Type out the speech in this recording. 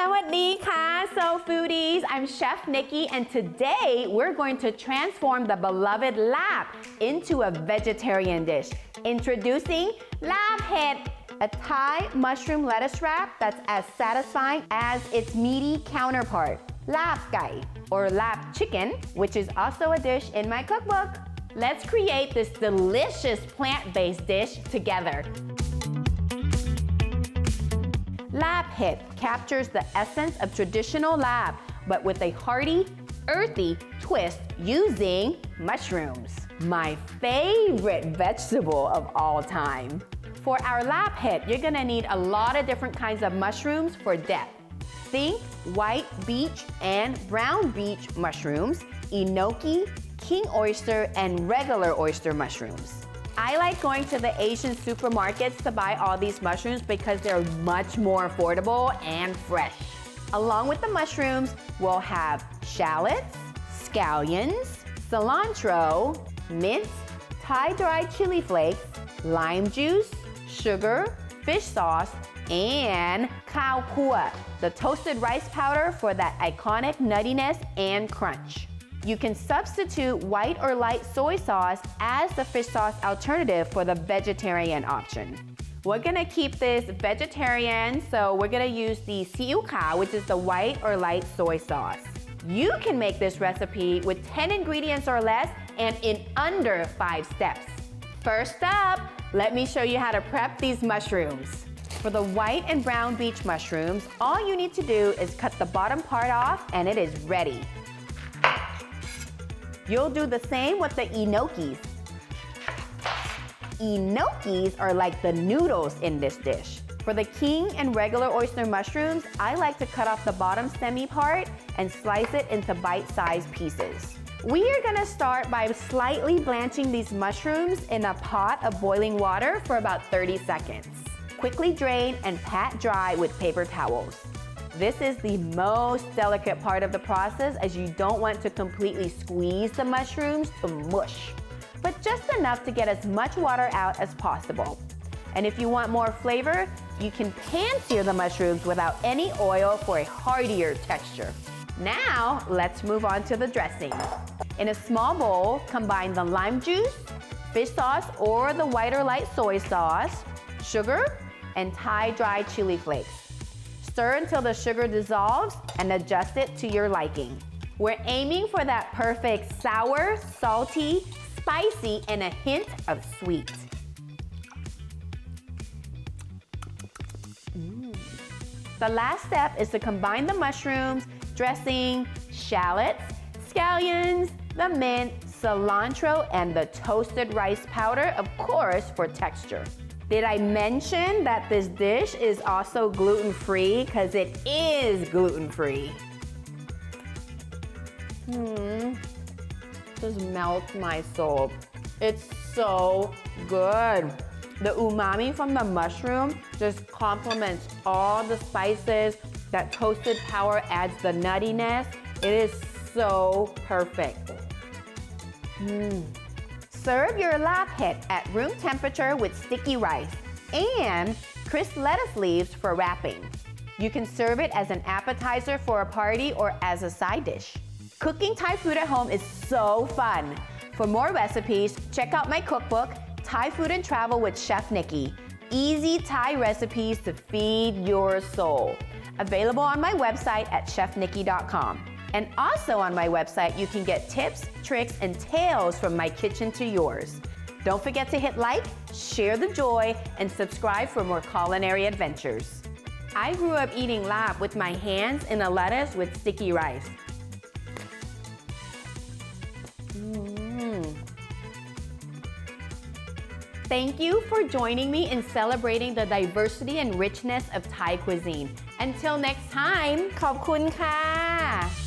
Sawadee-ka, Soul Foodies! I'm Chef Nikky, and today we're going to transform the beloved lab into a vegetarian dish. Introducing Lab Het, a Thai mushroom lettuce wrap that's as satisfying as its meaty counterpart, Lab Gai, or Lab Chicken, which is also a dish in my cookbook. Let's create this delicious plant-based dish together. Lab Het captures the essence of traditional lab, but with a hearty, earthy twist using mushrooms, my favorite vegetable of all time. For our Lab Het, you're gonna need a lot of different kinds of mushrooms for depth. Think white beach and brown beach mushrooms, enoki, king oyster, and regular oyster mushrooms. I like going to the Asian supermarkets to buy all these mushrooms because they're much more affordable and fresh. Along with the mushrooms, we'll have shallots, scallions, cilantro, mint, Thai dried chili flakes, lime juice, sugar, fish sauce, and khao kua, the toasted rice powder for that iconic nuttiness and crunch. You can substitute white or light soy sauce as the fish sauce alternative for the vegetarian option. We're gonna keep this vegetarian, so we're gonna use the siu ka, which is the white or light soy sauce. You can make this recipe with 10 ingredients or less and in under 5 steps. First up, let me show you how to prep these mushrooms. For the white and brown beach mushrooms, all you need to do is cut the bottom part off and it is ready. You'll do the same with the enokis. Enokis are like the noodles in this dish. For the king and regular oyster mushrooms, I like to cut off the bottom stemmy part and slice it into bite-sized pieces. We are gonna start by slightly blanching these mushrooms in a pot of boiling water for about 30 seconds. Quickly drain and pat dry with paper towels. This is the most delicate part of the process as you don't want to completely squeeze the mushrooms to mush, but just enough to get as much water out as possible. And if you want more flavor, you can pan-sear the mushrooms without any oil for a heartier texture. Now, let's move on to the dressing. In a small bowl, combine the lime juice, fish sauce or the white or light soy sauce, sugar, and Thai dried chili flakes. Stir until the sugar dissolves and adjust it to your liking. We're aiming for that perfect sour, salty, spicy, and a hint of sweet. The last step is to combine the mushrooms, dressing, shallots, scallions, the mint, cilantro, and the toasted rice powder, of course, for texture. Did I mention that this dish is also gluten-free? Because it is gluten-free. Just melts my soul. It's so good. The umami from the mushroom just complements all the spices. That toasted power adds the nuttiness. It is so perfect. Serve your Lab Het at room temperature with sticky rice and crisp lettuce leaves for wrapping. You can serve it as an appetizer for a party or as a side dish. Cooking Thai food at home is so fun. For more recipes, check out my cookbook, Thai Food and Travel with Chef Nikky. Easy Thai recipes to feed your soul. Available on my website at chefnikky.com. And also on my website, you can get tips, tricks, and tales from my kitchen to yours. Don't forget to hit like, share the joy, and subscribe for more culinary adventures. I grew up eating lab with my hands in a lettuce with sticky rice. Thank you for joining me in celebrating the diversity and richness of Thai cuisine. Until next time, ขอบคุณค่ะ